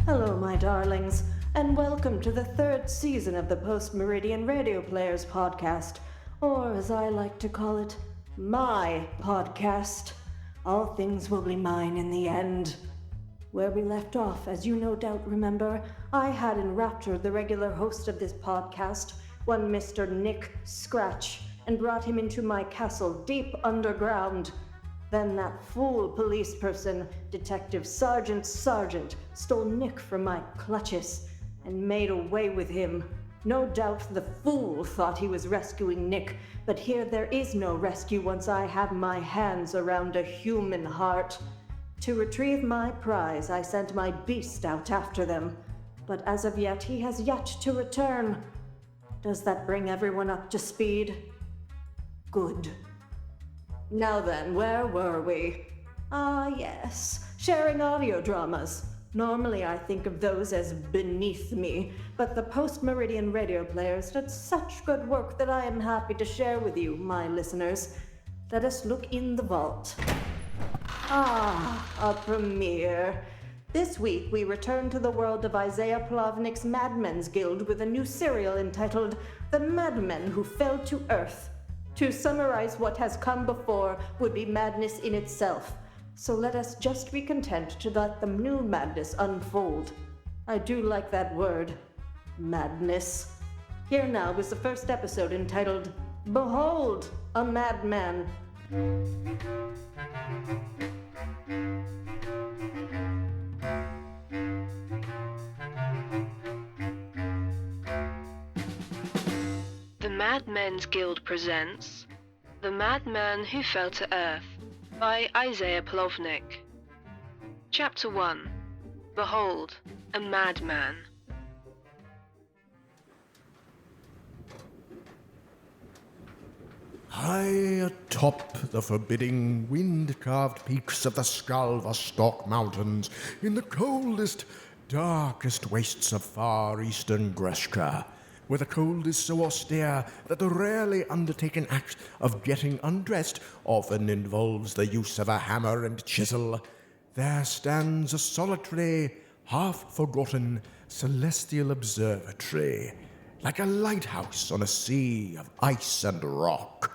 Hello, my darlings, and welcome to the third season of the Post-Meridian Radio Players podcast, or as I like to call it, my podcast. All things will be mine in the end. Where we left off, as you no doubt remember, I had enraptured the regular host of this podcast, one Mr. Nick Scratch, and brought him into my castle deep underground. Then that fool police person, Detective Sergeant Sargent, stole Nick from my clutches and made away with him. No doubt the fool thought he was rescuing Nick, but here there is no rescue once I have my hands around a human heart. To retrieve my prize, I sent my beast out after them, but as of yet he has yet to return. Does that bring everyone up to speed? Good. Now then, where were we? Ah, yes, sharing audio dramas. Normally I think of those as beneath me, but the Post-Meridian Radio Players did such good work that I am happy to share with you, my listeners. Let us look in the vault. Ah, a premiere. This week we return to the world of Isaiah Plovnick's Madmen's Guild with a new serial entitled The Madman Who Fell to Earth. To summarize what has come before would be madness in itself, so let us just be content to let the new madness unfold. I do like that word, madness. Here now is the first episode entitled, Behold, a Madman. The Madmen's Guild presents The Madman Who Fell to Earth by Isaiah Plovnick. Chapter 1. Behold, a Madman. High atop the forbidding, wind-carved peaks of the Skalvastok Mountains, in the coldest, darkest wastes of far eastern Greshka, where the cold is so austere that the rarely undertaken act of getting undressed often involves the use of a hammer and chisel, there stands a solitary, half-forgotten, celestial observatory, like a lighthouse on a sea of ice and rock.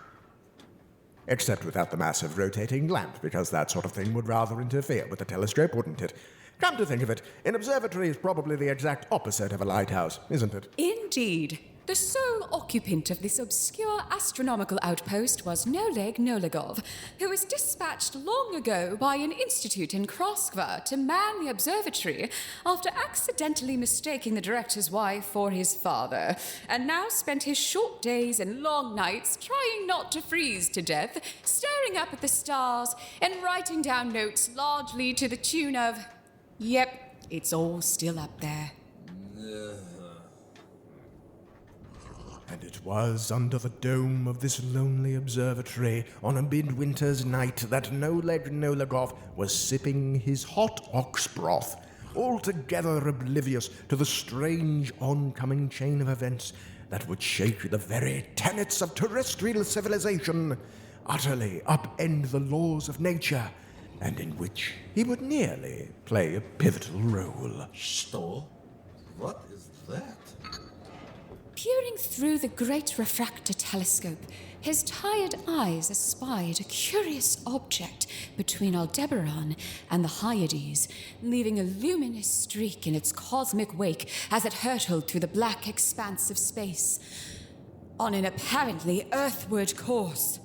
Except without the massive rotating lamp, because that sort of thing would rather interfere with the telescope, wouldn't it? Come to think of it, an observatory is probably the exact opposite of a lighthouse, isn't it? Indeed. The sole occupant of this obscure astronomical outpost was Noleg Nolegov, who was dispatched long ago by an institute in Kroskva to man the observatory after accidentally mistaking the director's wife for his father, and now spent his short days and long nights trying not to freeze to death, staring up at the stars and writing down notes largely to the tune of, "Yep, it's all still up there." And it was under the dome of this lonely observatory on a midwinter's night that Noleg Nolegov was sipping his hot ox broth, altogether oblivious to the strange oncoming chain of events that would shake the very tenets of terrestrial civilization, utterly upend the laws of nature, and in which he would nearly play a pivotal role. Stole? What is that? Peering through the great refractor telescope, his tired eyes espied a curious object between Aldebaran and the Hyades, leaving a luminous streak in its cosmic wake as it hurtled through the black expanse of space, on an apparently earthward course.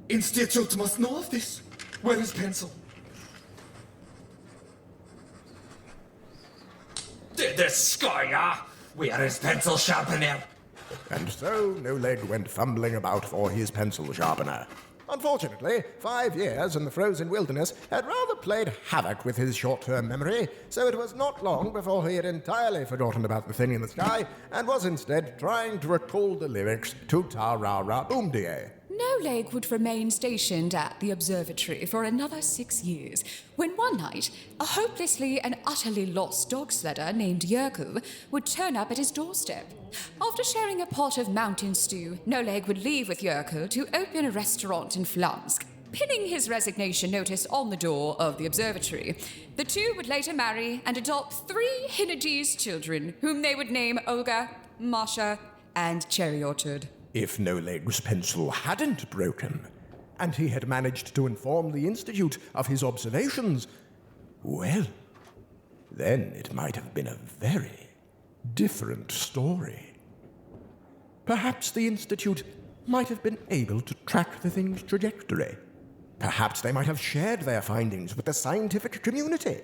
Institute must know of this. Where is pencil? The Skoya! Where is pencil sharpener? And so Noleg went fumbling about for his pencil sharpener. Unfortunately, 5 years in the frozen wilderness had rather played havoc with his short-term memory, so it was not long before he had entirely forgotten about the thing in the sky and was instead trying to recall the lyrics to Ta-ra-ra Boom-die. Noleg would remain stationed at the observatory for another 6 years, when one night, a hopelessly and utterly lost dog sledder named Yerkul would turn up at his doorstep. After sharing a pot of mountain stew, Noleg would leave with Yerkul to open a restaurant in Flamsk. pinning his resignation notice on the door of the observatory. The two would later marry and adopt 3 Hinades children, whom they would name Olga, Masha, and Cherry Orchard. If No Leg's pencil hadn't broken, and he had managed to inform the Institute of his observations, well, then it might have been a very different story. Perhaps the Institute might have been able to track the thing's trajectory. Perhaps they might have shared their findings with the scientific community.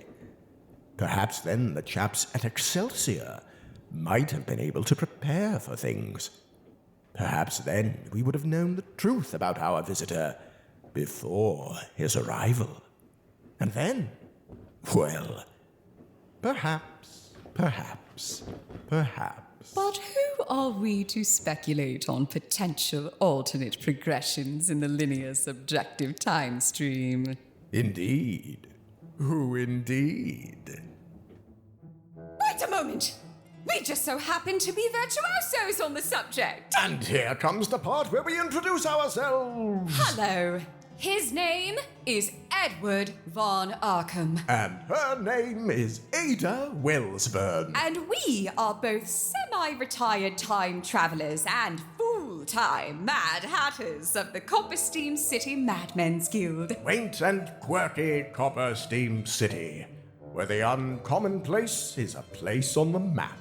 Perhaps then the chaps at Excelsior might have been able to prepare for things. Perhaps then we would have known the truth about our visitor before his arrival. And then, well, perhaps. But who are we to speculate on potential alternate progressions in the linear subjective time stream? Indeed. Who indeed? Wait a moment! We just so happen to be virtuosos on the subject! And here comes the part where we introduce ourselves. Hello. His name is Edward von Arkham. And her name is Ada Wellsburn. And we are both semi-retired time travelers and full-time Mad Hatters of the Coppersteam City Madmen's Guild. Quaint and quirky Copper Steam City, where the uncommonplace is a place on the map.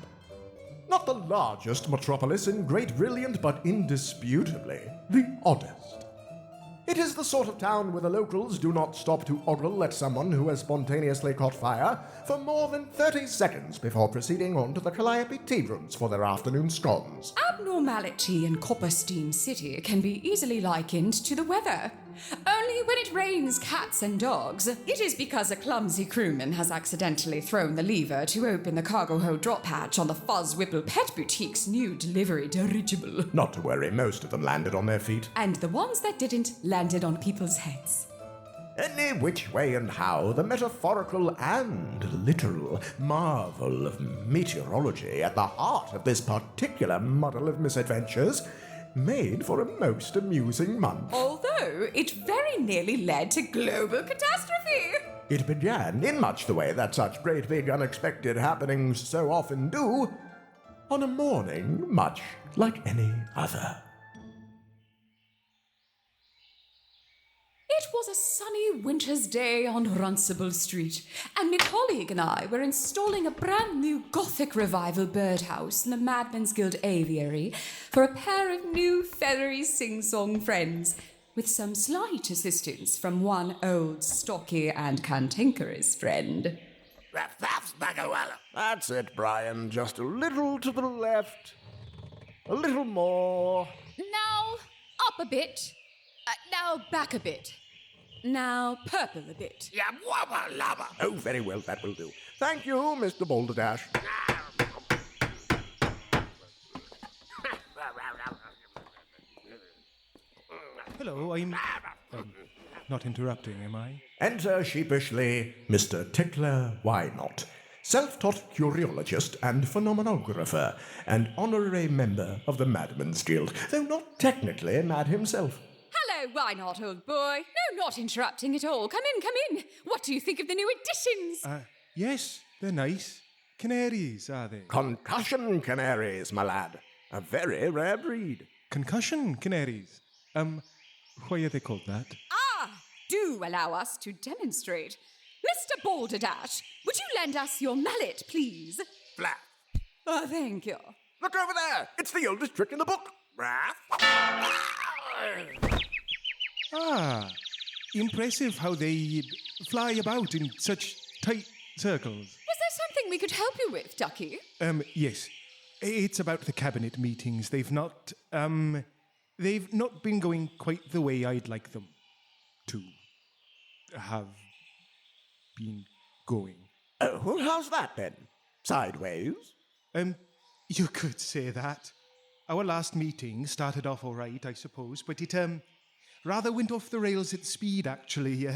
Not the largest metropolis in Great Brilliant, but indisputably the oddest. It is the sort of town where the locals do not stop to ogle at someone who has spontaneously caught fire for more than 30 seconds before proceeding on to the Calliope tea rooms for their afternoon scones. Abnormality in Coppersteam City can be easily likened to the weather. Only when it rains cats and dogs, it is because a clumsy crewman has accidentally thrown the lever to open the cargo hold drop hatch on the Fuzz Whipple Pet Boutique's new delivery dirigible. Not to worry, most of them landed on their feet. And the ones that didn't landed on people's heads. Any which way and how, the metaphorical and literal marvel of meteorology at the heart of this particular muddle of misadventures made for a most amusing month. Although it very nearly led to global catastrophe. It began in much the way that such great big unexpected happenings so often do, on a morning much like any other. It was a sunny winter's day on Runcible Street, and my colleague and I were installing a brand new Gothic revival birdhouse in the Madman's Guild aviary for a pair of new feathery sing-song friends, with some slight assistance from one old, stocky and cantankerous friend. That's it, Brian. Just a little to the left. A little more. Now up a bit. Now back a bit. Now purple a bit. Oh, very well, that will do. Thank you, Mr. Balderdash. Hello, I'm not interrupting, am I? Enter sheepishly Mr. Tickler Wynot, self-taught curiologist and phenomenographer, and honorary member of the Madman's Guild, though not technically mad himself. Hello, why not, old boy? No, not interrupting at all. Come in. What do you think of the new additions? Yes, they're nice. Canaries, are they? Concussion canaries, my lad. A very rare breed. Concussion canaries? Why are they called that? Do allow us to demonstrate. Mr. Balderdash, would you lend us your mallet, please? Flap. Oh, thank you. Look over there. It's the oldest trick in the book. Impressive how they fly about in such tight circles. Was there something we could help you with, Ducky? Yes. It's about the cabinet meetings. They've not been going quite the way I'd like them to have been going. Oh, well, how's that then? Sideways? You could say that. Our last meeting started off all right, I suppose, but it, rather went off the rails at speed, actually.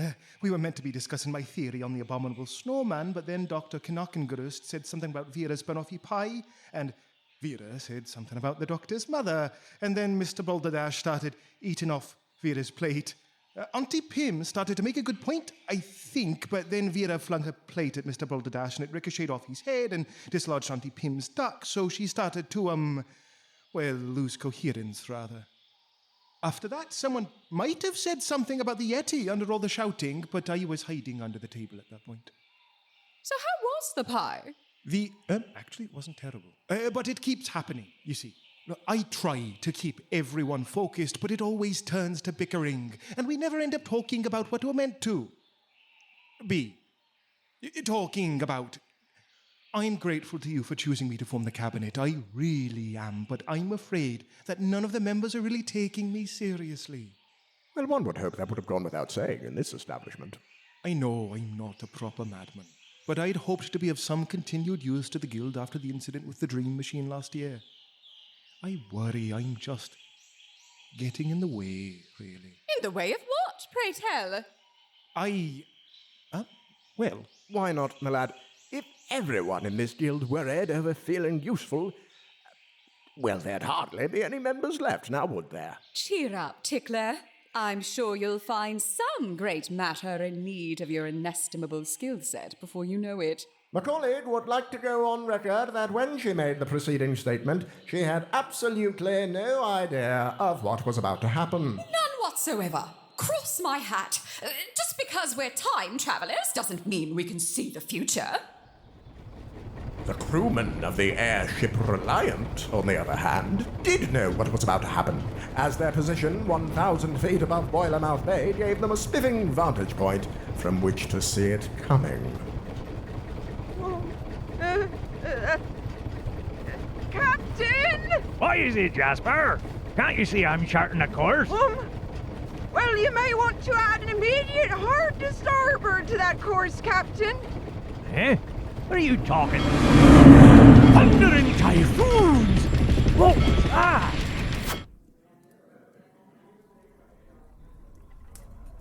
We were meant to be discussing my theory on the abominable snowman, but then Dr. Knockengrust said something about Vera's banoffee pie, and Vera said something about the doctor's mother, and then Mr. Balderdash started eating off Vera's plate. Auntie Pym started to make a good point, I think, but then Vera flung her plate at Mr. Balderdash and it ricocheted off his head and dislodged Auntie Pym's duck, so she started to, lose coherence, rather. After that, someone might have said something about the Yeti under all the shouting, but I was hiding under the table at that point. So how was the pie? Actually, it wasn't terrible. But it keeps happening, you see. I try to keep everyone focused, but it always turns to bickering, and we never end up talking about what we're meant to. Talking about... I'm grateful to you for choosing me to form the cabinet. I really am, but I'm afraid that none of the members are really taking me seriously. Well, one would hope that would have gone without saying in this establishment. I know I'm not a proper madman, but I'd hoped to be of some continued use to the guild after the incident with the dream machine last year. I worry I'm just getting in the way, really. In the way of what, pray tell? Well, why not, my lad? If everyone in this guild worried over feeling useful, well, there'd hardly be any members left, now would there? Cheer up, Tickler. I'm sure you'll find some great matter in need of your inestimable skill set before you know it. My colleague would like to go on record that when she made the preceding statement, she had absolutely no idea of what was about to happen. None whatsoever. Cross my hat. Just because we're time travelers doesn't mean we can see the future. The crewmen of the airship Reliant, on the other hand, did know what was about to happen, as their position 1,000 feet above Boilermouth Bay gave them a spiffing vantage point from which to see it coming. Captain! What is it, Jasper? Can't you see I'm charting a course? Well, you may want to add an immediate hard starboard to that course, Captain. Eh? What are you talking? Thundering typhoons! What was that?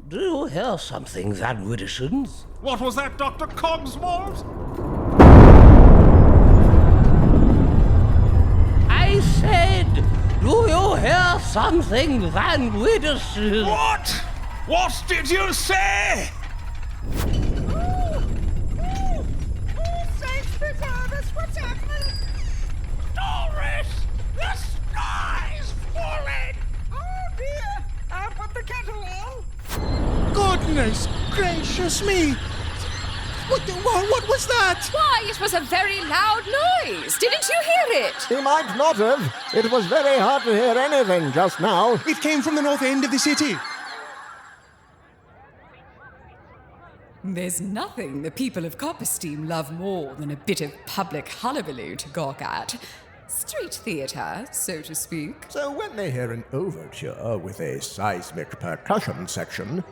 Do you hear something, Van Widdersons? What was that, Dr. Cogswald? I said, do you hear something, Van Widdersons? What? What did you say? Saints preserve us, what's happening? Doris! The sky's falling! Oh dear, I'll put the kettle on. Goodness gracious me! What was that? Why, it was a very loud noise. Didn't you hear it? He might not have. It was very hard to hear anything just now. It came from the north end of the city. There's nothing the people of Coppersteam love more than a bit of public hullabaloo to gawk at. Street theatre, so to speak. So when they hear an overture with a seismic percussion section,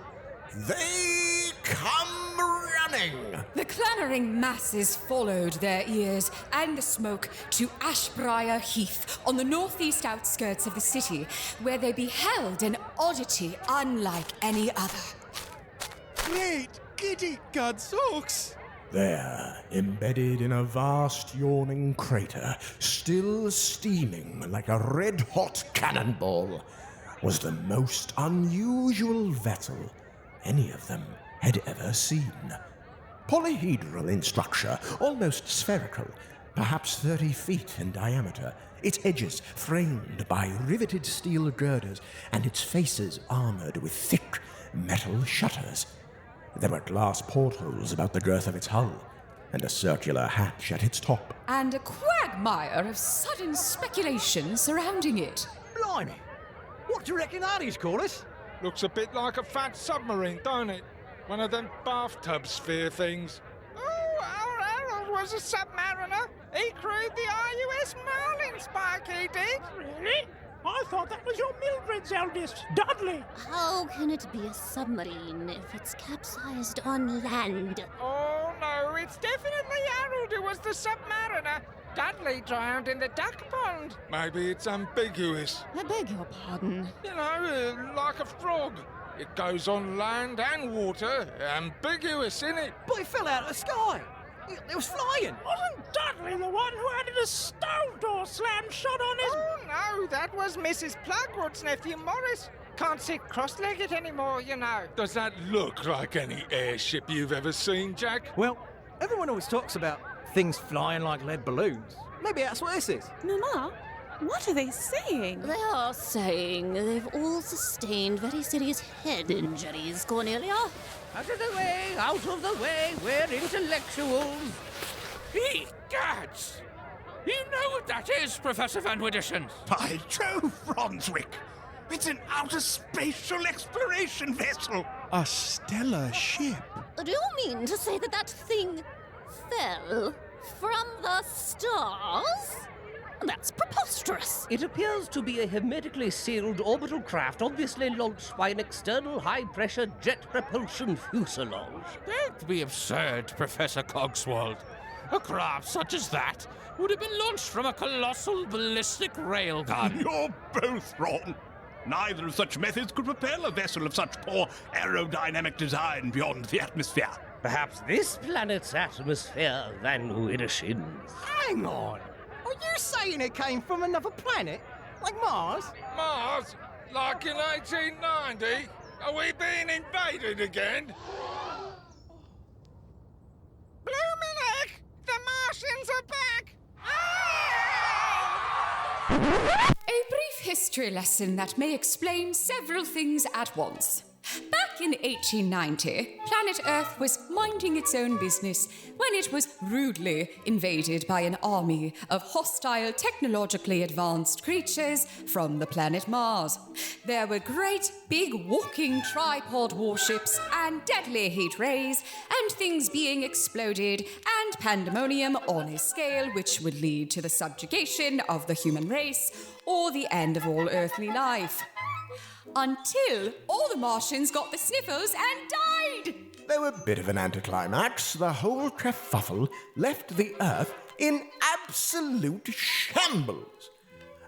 they come running. The clamouring masses followed their ears and the smoke to Ashbriar Heath on the northeast outskirts of the city, where they beheld an oddity unlike any other. Great giddy godsooks! There, embedded in a vast yawning crater, still steaming like a red-hot cannonball, was the most unusual vessel any of them had ever seen. Polyhedral in structure, almost spherical, perhaps 30 feet in diameter, its edges framed by riveted steel girders, and its faces armored with thick metal shutters. There were glass portholes about the girth of its hull, and a circular hatch at its top. And a quagmire of sudden speculation surrounding it. Blimey! What do you reckon that is, Corliss? Looks a bit like a fat submarine, don't it? One of them bathtub sphere things. Oh, our Harold was a submariner. He crewed the RUS Merlin, Spike, he did. Really? I thought that was your Mildred's eldest, Dudley. How can it be a submarine if it's capsized on land? Oh no, it's definitely Harold who was the submariner. Dudley drowned in the duck pond. Maybe it's ambiguous. I beg your pardon. You know, like a frog. It goes on land and water. Ambiguous, innit? But it fell out of the sky. It was flying. Wasn't Dudley the one who had a stone door slammed shut on his... Oh no, that was Mrs. Plugwood's nephew Morris. Can't sit cross-legged anymore, you know. Does that look like any airship you've ever seen, Jack? Well, everyone always talks about things flying like lead balloons. Maybe that's what this is. Mama, what are they saying? They are saying they've all sustained very serious head injuries, Cornelia. Out of the way, out of the way, we're intellectuals. Egads! You know what that is, Professor Van Widdershins? By Jove, Brunswick! It's an outer spatial exploration vessel! A stellar ship. Do you mean to say that that thing fell from the stars? That's preposterous. It appears to be a hermetically sealed orbital craft, obviously launched by an external high-pressure jet propulsion fuselage. Don't be absurd, Professor Cogswald. A craft such as that would have been launched from a colossal ballistic railgun. You're both wrong. Neither of such methods could propel a vessel of such poor aerodynamic design beyond the atmosphere. Perhaps this planet's atmosphere, Van Widdershins. Hang on. Are you saying it came from another planet? Like Mars? Mars? Like in 1890? Are we being invaded again? Bloomin' heck! The Martians are back! A brief history lesson that may explain several things at once. Back in 1890, planet Earth was minding its own business when it was rudely invaded by an army of hostile, technologically advanced creatures from the planet Mars. There were great, big, walking tripod warships and deadly heat rays, and things being exploded, and pandemonium on a scale which would lead to the subjugation of the human race or the end of all earthly life. Until all the Martians got the sniffles and died! Though a bit of an anticlimax, the whole kerfuffle left the Earth in absolute shambles.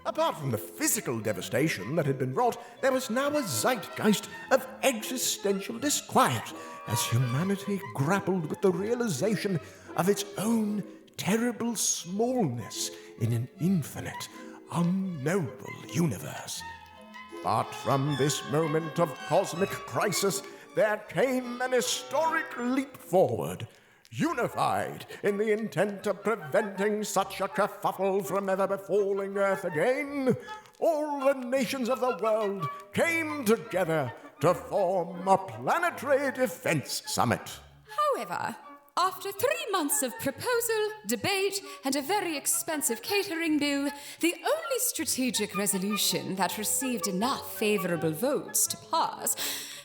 Apart from the physical devastation that had been wrought, there was now a zeitgeist of existential disquiet as humanity grappled with the realization of its own terrible smallness in an infinite, unknowable universe. But from this moment of cosmic crisis, there came an historic leap forward, unified in the intent of preventing such a kerfuffle from ever befalling Earth again. All the nations of the world came together to form a planetary defense summit. However, after 3 months of proposal, debate, and a very expensive catering bill, the only strategic resolution that received enough favourable votes to pass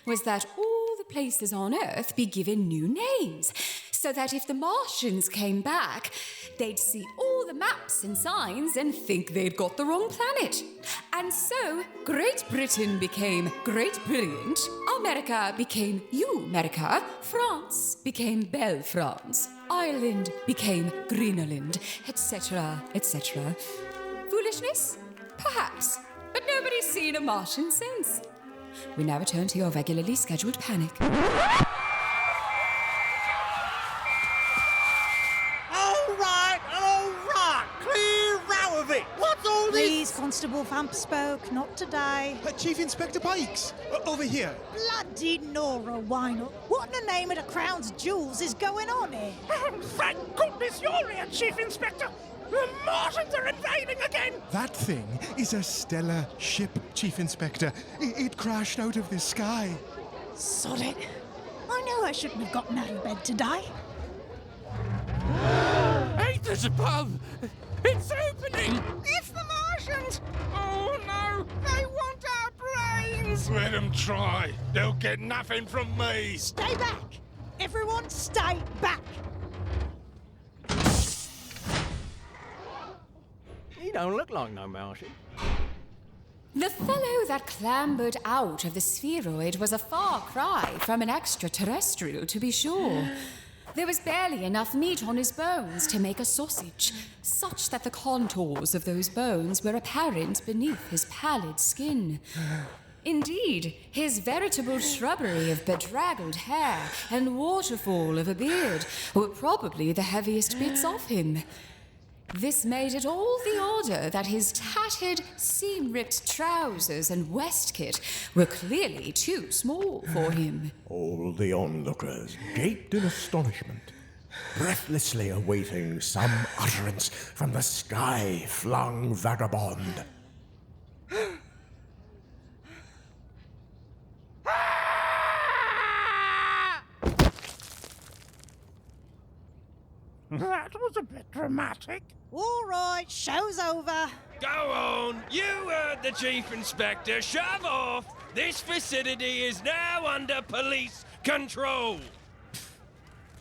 was that all the places on Earth be given new names, so that if the Martians came back, they'd see all the maps and signs and think they'd got the wrong planet. And so, Great Britain became Great Brilliant, America became You-America, France became Belle France, Ireland became Greenerland, etc., etc. Foolishness? Perhaps, but nobody's seen a Martian since. We now return to your regularly scheduled panic. Please, Constable Vampspoke, not today. Chief Inspector Pikes, over here. Bloody Nora Wynot. What in the name of the Crown's jewels is going on here? Thank goodness you're here, Chief Inspector! The Martians are invading again! That thing is a stellar ship, Chief Inspector. It crashed out of the sky. Sod it. I knew I shouldn't have gotten out of bed today. Haters above! It's opening! It's the Martians! Oh no, they want our brains! Let them try. They'll get nothing from me. Stay back! Everyone stay back! You don't look like no Martian. The fellow that clambered out of the spheroid was a far cry from an extraterrestrial, to be sure. There was barely enough meat on his bones to make a sausage, such that the contours of those bones were apparent beneath his pallid skin. Indeed, his veritable shrubbery of bedraggled hair and waterfall of a beard were probably the heaviest bits of him. This made it all the odder that his tattered, seam-ripped trousers and waistcoat were clearly too small for him. All the onlookers gaped in astonishment, breathlessly awaiting some utterance from the sky-flung vagabond. That was a bit dramatic. All right, show's over. Go on! You heard the Chief Inspector. Shove off! This vicinity is now under police control.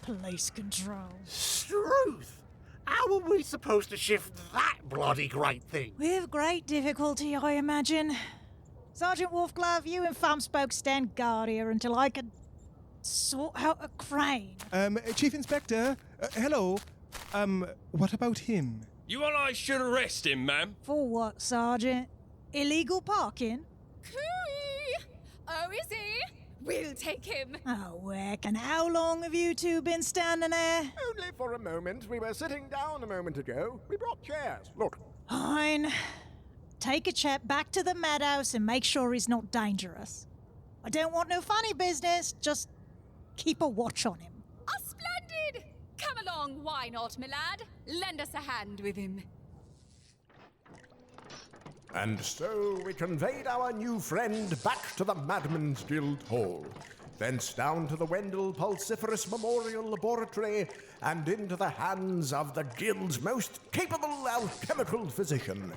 Police control. Struth! How are we supposed to shift that bloody great thing? With great difficulty, I imagine. Sergeant Wolfglove, you and Thumbspoke stand guard here until I can sort out a crane. Chief Inspector, hello. What about him? You want I should arrest him, ma'am? For what, Sergeant? Illegal parking? Cooey! Oh, is he? We'll take him. Oh, Wick, and how long have you two been standing there? Only for a moment. We were sitting down a moment ago. We brought chairs. Look. Fine. Take a chap back to the madhouse and make sure he's not dangerous. I don't want no funny business. Just keep a watch on him. Oh, splendid! Come along, why not, my lad? Lend us a hand with him. And so we conveyed our new friend back to the Madman's Guild Hall, thence down to the Wendell Pulsiferous Memorial Laboratory, and into the hands of the Guild's most capable alchemical physician,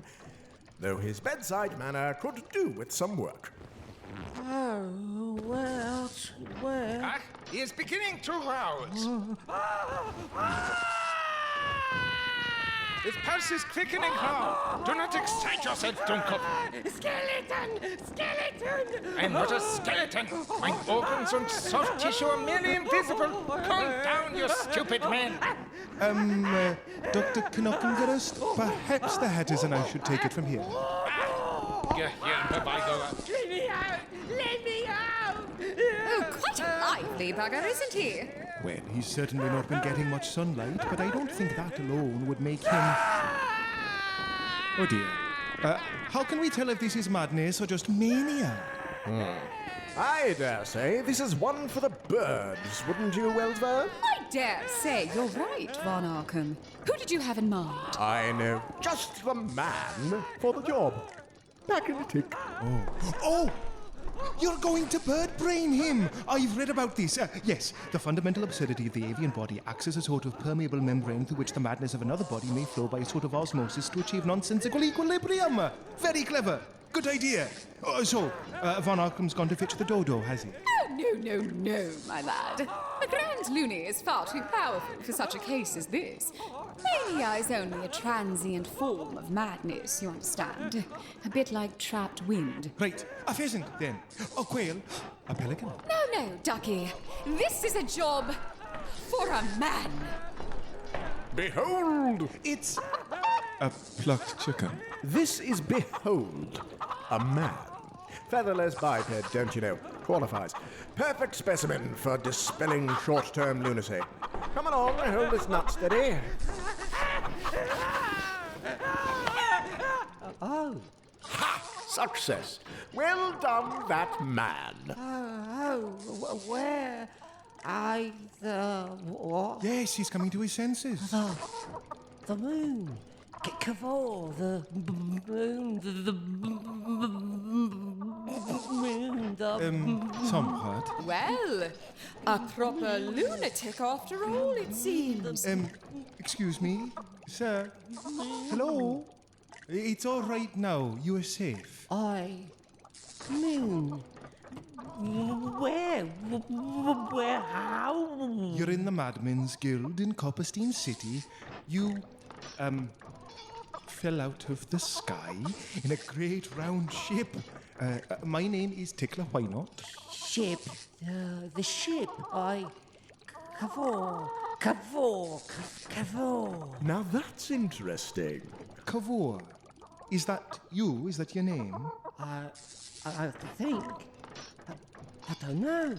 though his bedside manner could do with some work. Oh, well. Ah, he is beginning to rouse. His pulse is quickening hard. Do not excite yourself, Dunkop. Skeleton! Skeleton! I'm not a skeleton. My organs and soft tissue are merely invisible. Calm down, you stupid man. Dr. Knockengerust, perhaps the Hatters and I should take it from here. Here, bye-bye, Let me out! Let me out! Oh, quite a lively bugger, isn't he? Well, he's certainly not been getting much sunlight, but I don't think that alone would make him... Oh dear. How can we tell if this is madness or just mania? I dare say this is one for the birds, wouldn't you, Wellsver? I dare say you're right, Von Arkham. Who did you have in mind? I know just the man for the job. Back in a tick. Oh! You're going to bird brain him! I've read about this. Yes, the fundamental absurdity of the avian body acts as a sort of permeable membrane through which the madness of another body may flow by a sort of osmosis to achieve nonsensical equilibrium. Very clever. Good idea. So, Von Arkham's gone to fetch the dodo, has he? Oh, no, my lad. A grand loony is far too powerful for such a case as this. Mania is only a transient form of madness, you understand. A bit like trapped wind. Right. A pheasant, then. A quail. A pelican. No, Ducky. This is a job for a man. Behold! It's a plucked chicken. This is Behold, a man. Featherless biped, don't you know? Qualifies. Perfect specimen for dispelling short-term lunacy. Come along, hold this nut steady. Oh. Ha! Success. Well done, that man. Where? What? Yes, he's coming to his senses. The moon. Cavor, the moon, the moon, somewhat. Well, a proper lunatic after all, it seems. Excuse me, sir. Hello? It's all right now. You are safe. Moon. Where? How? You're in the Madmen's Guild in Copperstein City. You, fell out of the sky in a great round ship. My name is Tickler Why Not? Ship. The ship. Cavor. Now that's interesting. Cavor. Is that you? Is that your name? I think. I don't know.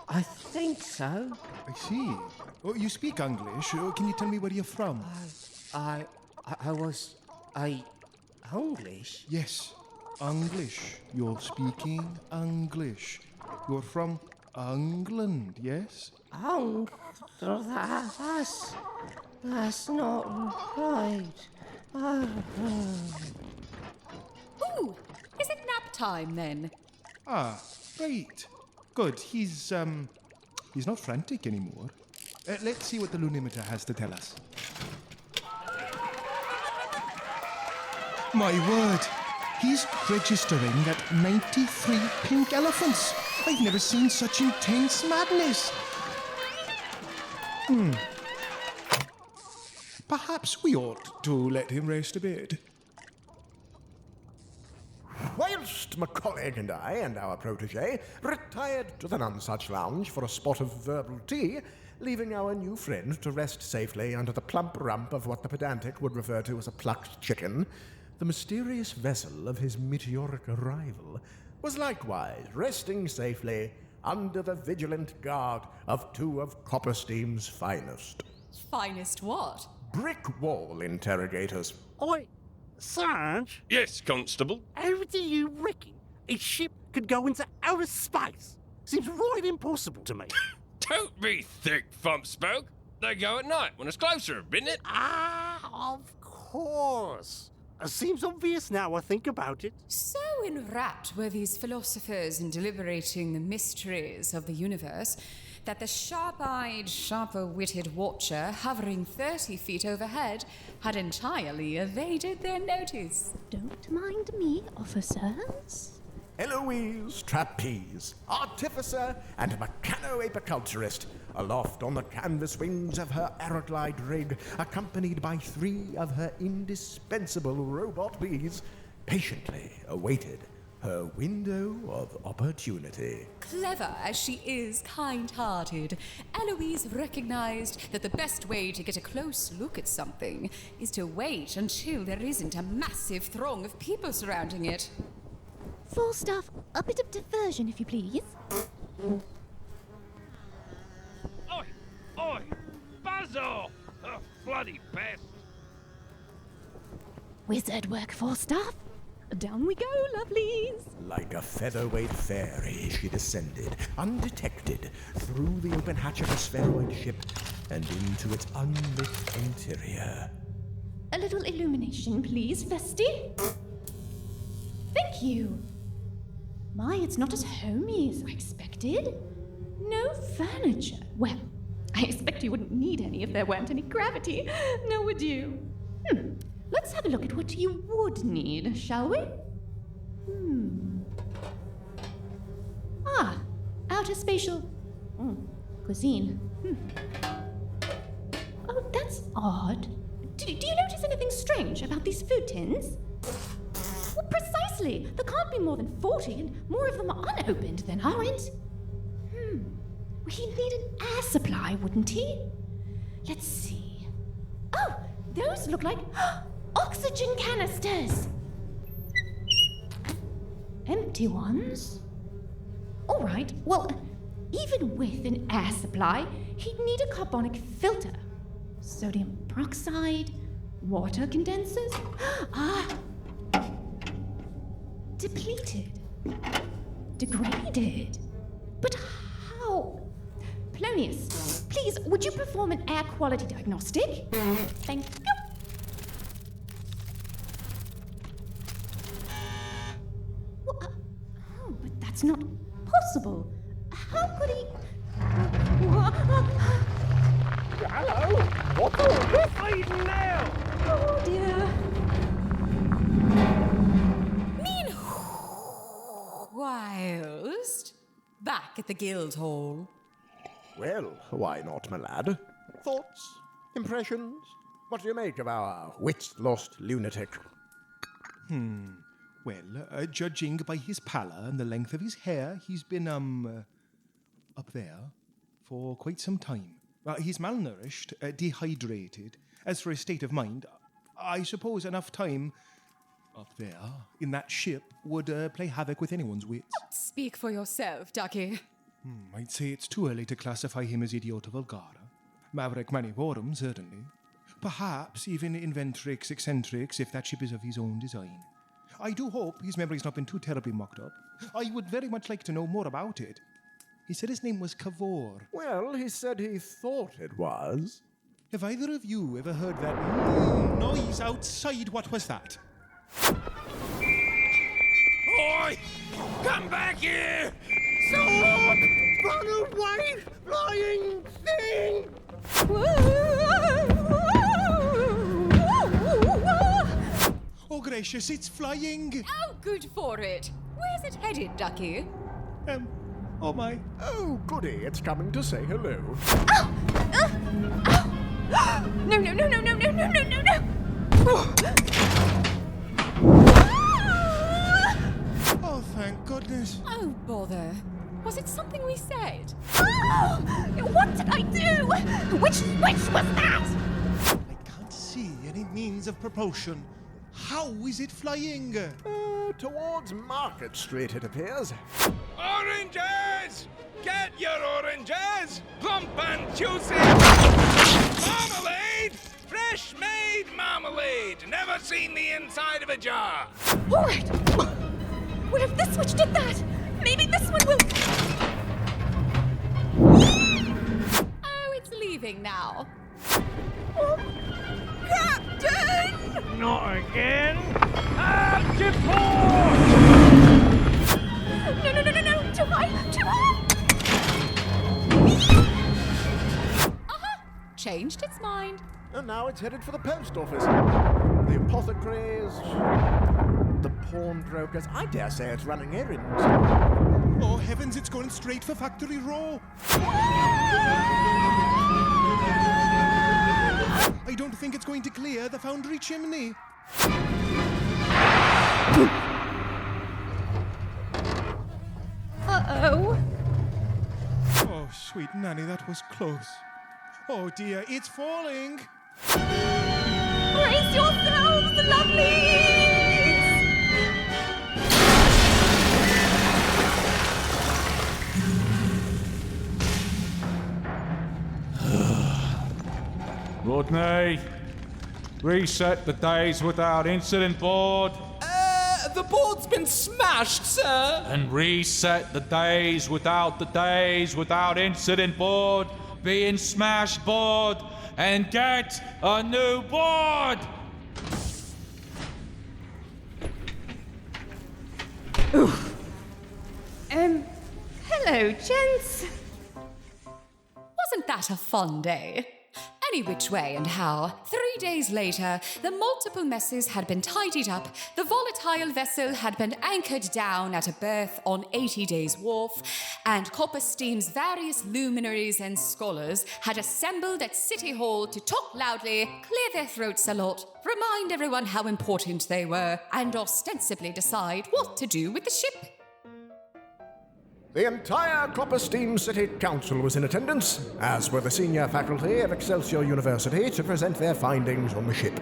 I think so. I see. Oh, you speak English. Can you tell me where you're from? I English? Yes, English. You're speaking English. You're from England, yes? That's not right. Ooh, is it nap time then? Ah, right. Good. He's not frantic anymore. Let's see what the lunimeter has to tell us. My word. He's registering at 93 pink elephants. I've never seen such intense madness. Perhaps we ought to let him rest a bit. Whilst my colleague and I and our protege retired to the Nonsuch Lounge for a spot of verbal tea, leaving our new friend to rest safely under the plump rump of what the pedantic would refer to as a plucked chicken, the mysterious vessel of his meteoric arrival was likewise resting safely under the vigilant guard of two of Coppersteam's finest. Finest what? Brick wall interrogators. Oi, Sarge, Yes, Constable. how do you reckon a ship could go into outer space? Seems right impossible to me. Don't be thick, Thumpspoke. They go at night when it's closer, isn't it? Of course. Seems obvious now I think about it. So enwrapped were these philosophers in deliberating the mysteries of the universe that the sharp-eyed, sharper-witted watcher hovering 30 feet overhead had entirely evaded their notice. Don't mind me, officers. Eloise Trapeze, artificer and mechano-apiculturist, aloft on the canvas wings of her aeroglide rig, accompanied by 3 of her indispensable robot bees, patiently awaited her window of opportunity. Clever as she is kind-hearted, Eloise recognized that the best way to get a close look at something is to wait until there isn't a massive throng of people surrounding it. Falstaff, a bit of diversion, if you please. Oi! Oi! Buzz off! Oh, bloody pest! Wizard work, Falstaff. Down we go, lovelies. Like a featherweight fairy, she descended, undetected, through the open hatch of the spheroid ship and into its unlit interior. A little illumination, please, Festy. Thank you. My, it's not as homey as I expected. No furniture. Well, I expect you wouldn't need any if there weren't any gravity. Now would you? Let's have a look at what you would need, shall we? Outer spatial cuisine. Oh, that's odd. Do you notice anything strange about these food tins? Well, precisely. There can't be more than 40, and more of them are unopened than aren't. Well, he'd need an air supply, wouldn't he? Let's see. Oh, those look like oxygen canisters. Empty ones? All right, well, even with an air supply, he'd need a carbonic filter. Sodium peroxide, water condensers. Depleted. Degraded. But how? Polonius, please, would you perform an air quality diagnostic? Thank you. Well, but that's not possible. How could he... Hello? What's all this eating now? Oh, dear. Whilst back at the Guildhall. Well, why not, my lad? Thoughts? Impressions? What do you make of our wits-lost lunatic? Well, judging by his pallor and the length of his hair, he's been, up there for quite some time. He's malnourished, dehydrated. As for his state of mind, I suppose enough time up there in that ship would play havoc with anyone's wits. Speak for yourself, Ducky. I'd say it's too early to classify him as idiota vulgara. Maverick manivorum, certainly. Perhaps even inventrix eccentrix if that ship is of his own design. I do hope his memory's not been too terribly mucked up. I would very much like to know more about it. He said his name was Cavor. Well, he said he thought it was. Have either of you ever heard that noise outside? What was that? Oi! Come back here! Stop! Run away, flying thing! Oh, gracious, it's flying! Oh, good for it. Where's it headed, Ducky? Oh my. Oh, goody, it's coming to say hello. No, no, no, no, no, no, no, no, no, no! Oh, thank goodness. Oh, bother. Was it something we said? Oh! What did I do? Which was that? I can't see any means of propulsion. How is it flying? Towards Market Street, it appears. Oranges! Get your oranges! Plump and juicy! Marmalade! Fresh made marmalade! Never seen the inside of a jar! All right. Well, if this switch did that, maybe this one will... Oh, it's leaving now. Captain! Not again! Out to port! No, no, no, no, no! Too high! Too high! Changed its mind. And now it's headed for the post office. The apothecaries, the pawnbrokers. I dare say it's running errands. Oh, heavens, it's going straight for Factory Row. I don't think it's going to clear the foundry chimney. Uh-oh. Oh, sweet Nanny, that was close. Oh dear, it's falling. Brace yourselves, lovelies! Rodney, reset the days without incident board. The board's been smashed, sir. And reset the days without incident board being smashed board. And get a new board! Hello, gents. Wasn't that a fun day? Any which way and how, 3 days later, the multiple messes had been tidied up, the volatile vessel had been anchored down at a berth on 80 Days Wharf, and Copper Steam's various luminaries and scholars had assembled at City Hall to talk loudly, clear their throats a lot, remind everyone how important they were, and ostensibly decide what to do with the ship. The entire Copper Steam City Council was in attendance, as were the senior faculty of Excelsior University to present their findings on the ship.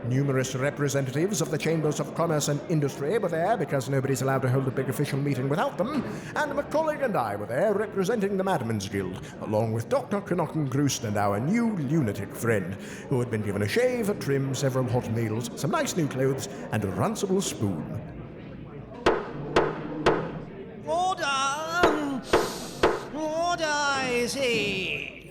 Numerous representatives of the Chambers of Commerce and Industry were there because nobody's allowed to hold a big official meeting without them, and my colleague and I were there representing the Madman's Guild, along with Dr. Knockengruest and our new lunatic friend, who had been given a shave, a trim, several hot meals, some nice new clothes, and a runcible spoon.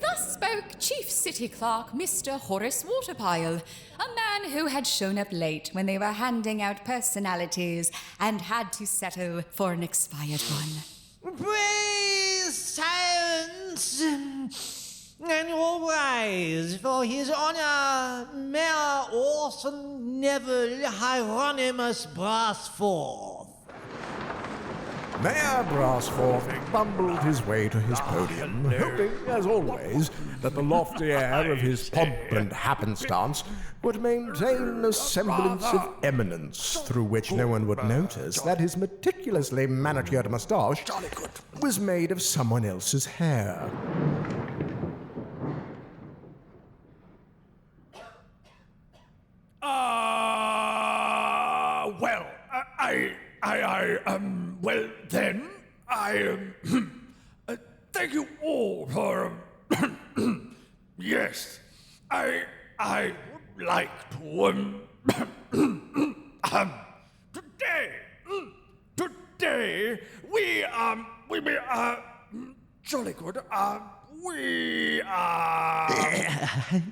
Thus spoke Chief City Clerk Mr. Horace Waterpile, a man who had shown up late when they were handing out personalities and had to settle for an expired one. Praise silence and all rise for His Honor Mayor Orson Neville Hieronymus Brassforth. Mayor Brassforth bumbled his way to his podium, hoping, as always, that the lofty air of his pomp and happenstance would maintain a semblance of eminence through which no one would notice that his meticulously manicured moustache was made of someone else's hair. Well then, thank you all for, yes, I would like to, today, we jolly good, I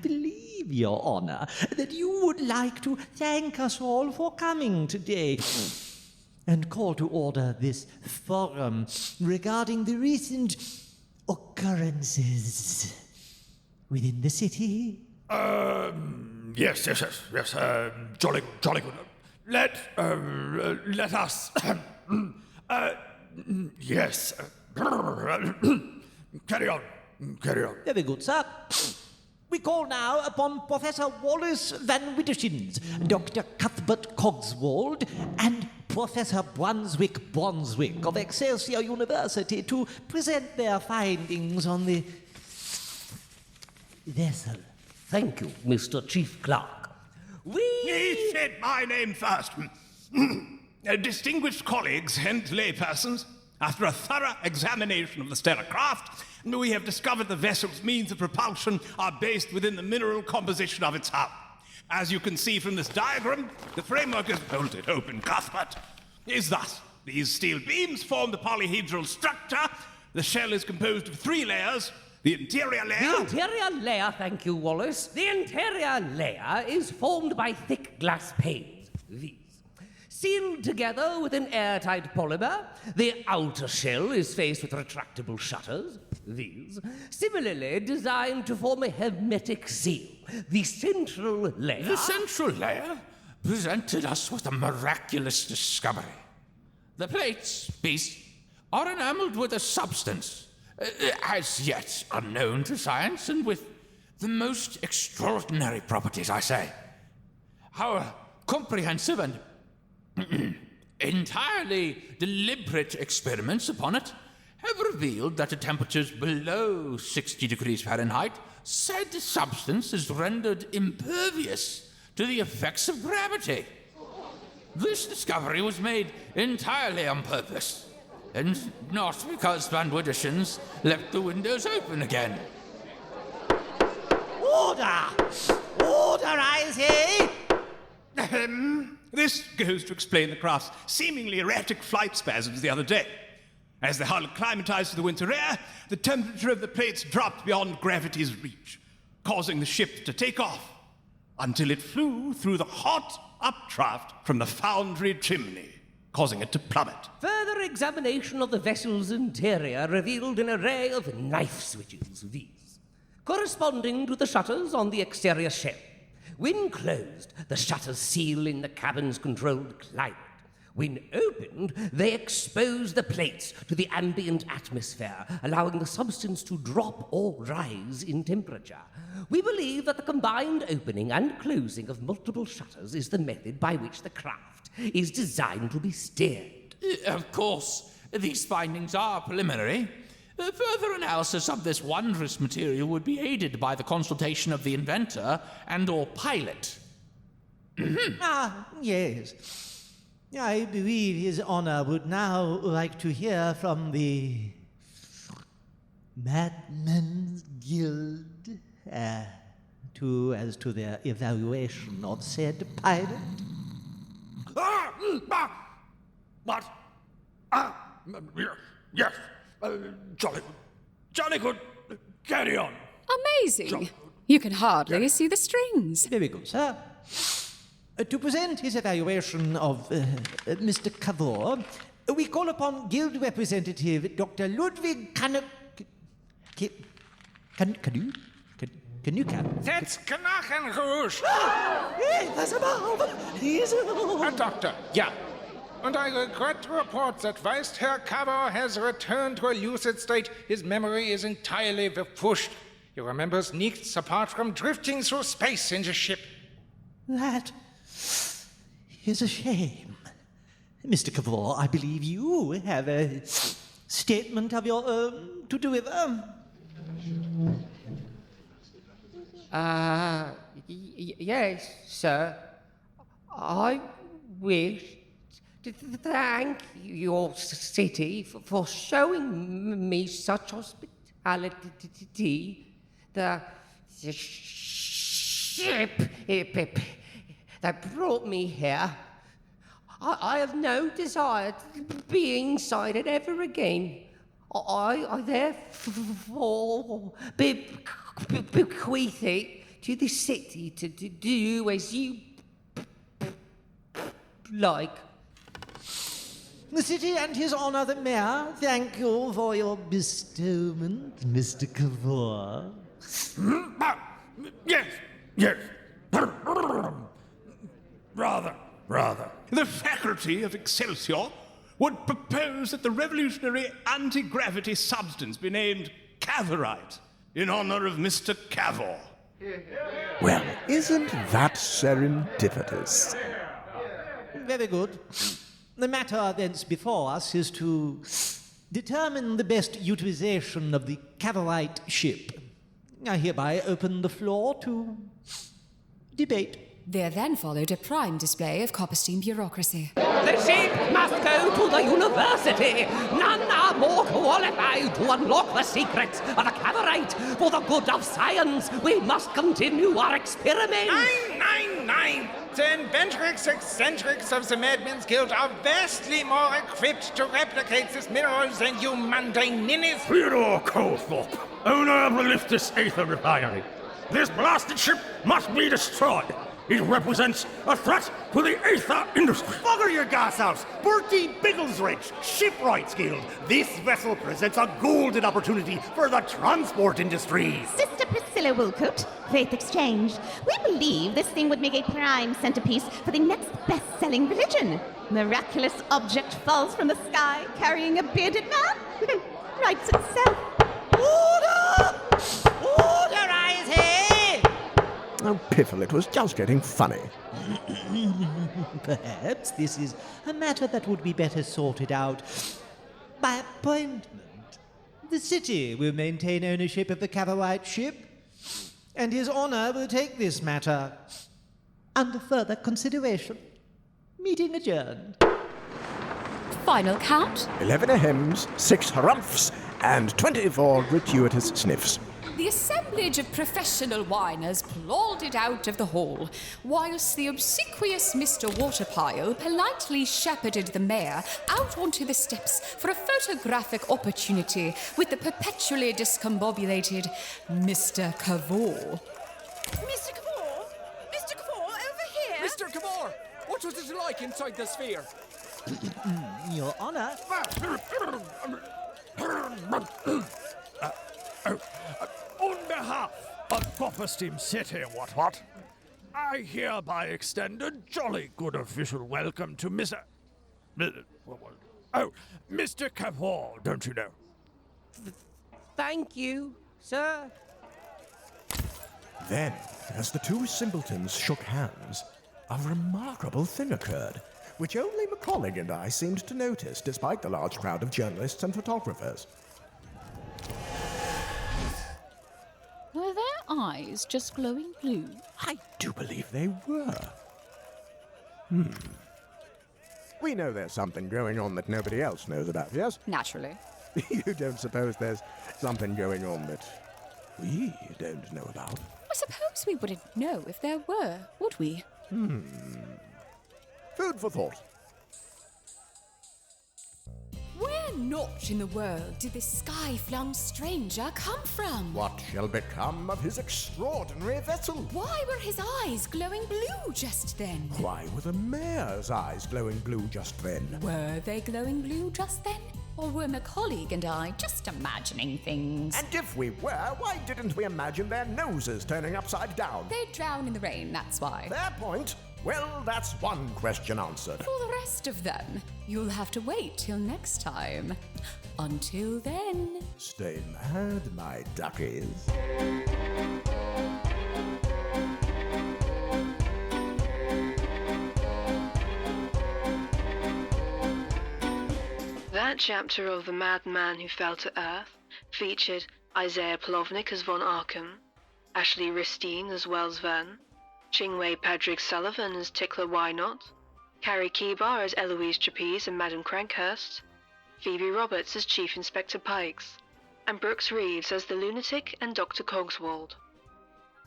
believe, Your Honor, that you would like to thank us all for coming today and call to order this forum regarding the recent occurrences within the city. Yes, jolly good. Let us, yes, carry on. Very good, sir. We call now upon Professor Wallace Van Wittershins, Dr. Cuthbert Cogswold, and Professor Brunswick of Excelsior University to present their findings on the vessel. Thank you, Mr. Chief Clerk. He said my name first. Distinguished colleagues and laypersons, after a thorough examination of the stellar craft, we have discovered the vessel's means of propulsion are based within the mineral composition of its hull. As you can see from this diagram, the framework is bolted open, Cuthbert. Is thus. These steel beams form the polyhedral structure. The shell is composed of 3 layers. The interior layer... The interior layer, thank you, Wallace. The interior layer is formed by thick glass panes, these. Sealed together with an airtight polymer, the outer shell is faced with retractable shutters, these, similarly designed to form a hermetic seal. The central layer... The central layer presented us with a miraculous discovery. The plates, beast, are enameled with a substance, as yet unknown to science, and with the most extraordinary properties, I say. Our comprehensive and entirely deliberate experiments upon it have revealed that at temperatures below 60 degrees Fahrenheit, said substance is rendered impervious to the effects of gravity. This discovery was made entirely on purpose, and not because Van Wittershins left the windows open again. Order! Order, I say! This goes to explain the craft's seemingly erratic flight spasms the other day. As the hull acclimatized to the winter air, the temperature of the plates dropped beyond gravity's reach, causing the ship to take off until it flew through the hot updraft from the foundry chimney, causing it to plummet. Further examination of the vessel's interior revealed an array of knife switches, these, corresponding to the shutters on the exterior shell. When closed, the shutters seal in the cabin's controlled climate. When opened, they expose the plates to the ambient atmosphere, allowing the substance to drop or rise in temperature. We believe that the combined opening and closing of multiple shutters is the method by which the craft is designed to be steered. Of course, these findings are preliminary. Further analysis of this wondrous material would be aided by the consultation of the inventor and/or pilot. Yes. I believe His Honor would now like to hear from the Madman's Guild as to their evaluation of said pilot. What? Yes. Jolly good. Carry on. Amazing. You can hardly see the strings. Very good, sir. To present his evaluation of Mr. Cavor, we call upon Guild representative Dr. Ludwig Can you come? That's Knachen Rouge. Pass above. He's A doctor, yeah. And I regret to report that whilst Herr Cavor has returned to a lucid state, his memory is entirely repushed. He remembers nichts apart from drifting through space in the ship. That is a shame. Mr. Cavor, I believe you have a statement of your own to deliver. Yes, sir. I wish to thank your city for showing me such hospitality. The ship that brought me here. I have no desire to be inside it ever again. I therefore bequeath it to the city to do as you like. The city and His Honour the Mayor thank you for your bestowment, Mr. Cavor. Yes. Rather. The faculty of Excelsior would propose that the revolutionary anti-gravity substance be named Cavorite in honor of Mr. Cavor. Well, isn't that serendipitous? Very good. The matter thence before us is to determine the best utilization of the Cavorite ship. I hereby open the floor to debate. There then followed a prime display of Copperstein bureaucracy. The ship must go to the university. None are more qualified to unlock the secrets of the Cavorite. For the good of science, we must continue our experiments. Nine! The inventrix eccentrics of the Madmen's Guild are vastly more equipped to replicate this mineral than you mundane ninnies. Theodore Colthorpe, owner of the Liftus Aether Refinery. This blasted ship must be destroyed. It represents a threat to the Aether industry. Bugger your gas house! Bertie Bigglesridge, Shipwrights Guild. This vessel presents a golden opportunity for the transport industry. Sister Priscilla Woolcote, Faith Exchange. We believe this thing would make a prime centerpiece for the next best-selling religion. Miraculous object falls from the sky carrying a bearded man. Writes itself. Order! Order, I say! Oh, Piffle, it was just getting funny. Perhaps this is a matter that would be better sorted out by appointment. The city will maintain ownership of the Cavorite ship, and His Honour will take this matter under further consideration. Meeting adjourned. Final count? 11 ahems, 6 harumphs, and 24 gratuitous sniffs. The assemblage of professional whiners plodded out of the hall, whilst the obsequious Mr. Waterpile politely shepherded the mayor out onto the steps for a photographic opportunity with the perpetually discombobulated Mr. Cavor. Mr. Cavor! Mr. Cavor, over here! Mr. Cavor! What was it like inside the sphere? Your Honour. On behalf of Copperstein City, what? I hereby extend a jolly good official welcome to Mr. Cavor, don't you know? Thank you, sir. Then, as the two simpletons shook hands, a remarkable thing occurred, which only McCollig and I seemed to notice, despite the large crowd of journalists and photographers. Were their eyes just glowing blue? I do believe they were. We know there's something going on that nobody else knows about, yes? Naturally. You don't suppose there's something going on that we don't know about? I suppose we wouldn't know if there were, would we? Food for thought. Where not in the world did this sky-flung stranger come from? What shall become of his extraordinary vessel? Why were his eyes glowing blue just then? Why were the mayor's eyes glowing blue just then? Were they glowing blue just then? Or were my colleague and I just imagining things? And if we were, why didn't we imagine their noses turning upside down? They'd drown in the rain, that's why. Fair point. Well, that's one question answered. For the rest of them, you'll have to wait till next time. Until then... Stay mad, my duckies. That chapter of The Madman Who Fell to Earth featured Isaiah Plovnick as Von Arkham, Ashley Ristine as Wells Verne, Chingwei Padraig Sullivan as Tickler Wynot, Carrie Keebar as Eloise Trapeze and Madam Crankhurst, Phoebe Roberts as Chief Inspector Pikes, and Brooks Reeves as the Lunatic and Dr. Cogswold.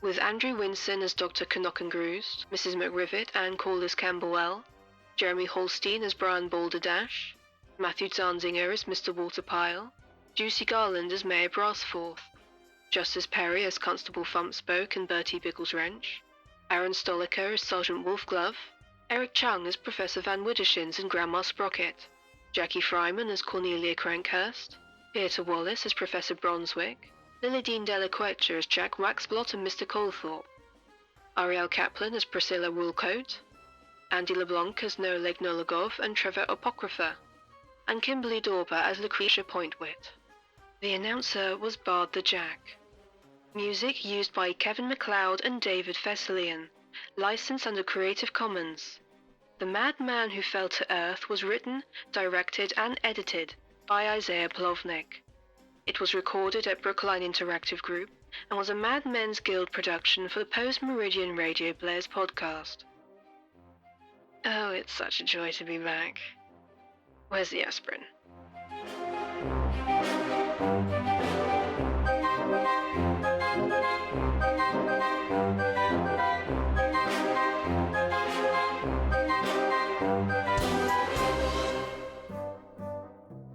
with Andrew Winson as Dr. Knockengrews, Mrs. McRivet and Corliss Campbell, Jeremy Holstein as Brian Balderdash, Matthew Zanzinger as Mr. Walter Pyle, Juicy Garland as Mayor Brassforth, Justice Perry as Constable Thumpspoke and Bertie Biggleswrench, Aaron Stoliker as Sergeant Wolfglove, Eric Chung as Professor Van Widdershins and Grandma Sprocket, Jackie Fryman as Cornelia Crankhurst, Peter Wallace as Professor Bronswick, Lily Dean Delaquetcher as Jack Waxblot and Mr. Colthorpe, Ariel Kaplan as Priscilla Woolcoat, Andy LeBlanc as Noleg Nolegov and Trevor Apocrypha, and Kimberly Dorber as Lucretia Pointwit. The announcer was Bard the Jack. Music used by Kevin MacLeod and David Fesselian, licensed under Creative Commons. The Madman Who Fell to Earth was written, directed, and edited by Isaiah Plovnick. It was recorded at Brookline Interactive Group and was a Mad Men's Guild production for the Post-Meridian Radio Players podcast. Oh, it's such a joy to be back. Where's the aspirin?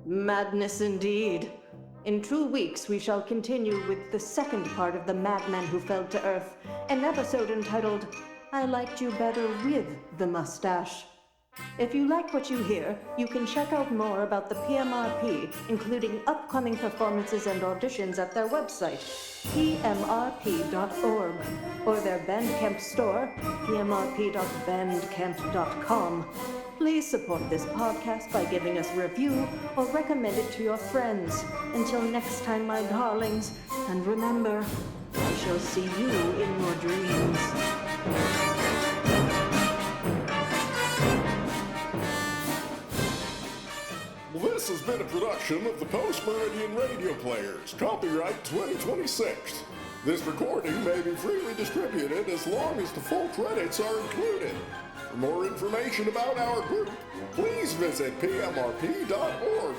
Madness indeed. In 2 weeks, we shall continue with the second part of The Madman Who Fell to Earth, an episode entitled, I Liked You Better With the Mustache. If you like what you hear, you can check out more about the PMRP, including upcoming performances and auditions at their website, pmrp.org, or their Bandcamp store, pmrp.bandcamp.com. Please support this podcast by giving us a review or recommend it to your friends. Until next time, my darlings, and remember, I shall see you in your dreams. This has been a production of the Post-Meridian Radio Players, copyright 2026. This recording may be freely distributed as long as the full credits are included. For more information about our group, please visit pmrp.org.